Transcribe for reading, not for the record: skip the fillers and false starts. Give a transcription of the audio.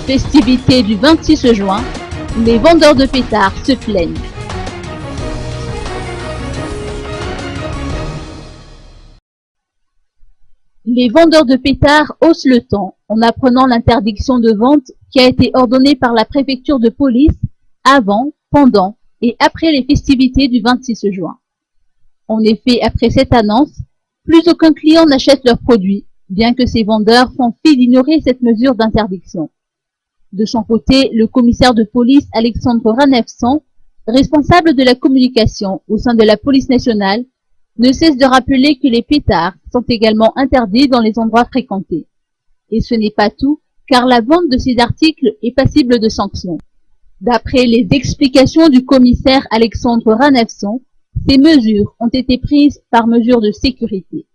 Festivités du 26 juin, les vendeurs de pétards se plaignent. Les vendeurs de pétards haussent le ton en apprenant l'interdiction de vente qui a été ordonnée par la préfecture de police avant, pendant et après les festivités du 26 juin. En effet, après cette annonce, plus aucun client n'achète leurs produits, bien que ces vendeurs font fi d'ignorer cette mesure d'interdiction. De son côté, le commissaire de police Alexandre Ranefson, responsable de la communication au sein de la police nationale, ne cesse de rappeler que les pétards sont également interdits dans les endroits fréquentés. Et ce n'est pas tout, car la vente de ces articles est passible de sanctions. D'après les explications du commissaire Alexandre Ranefson, ces mesures ont été prises par mesure de sécurité.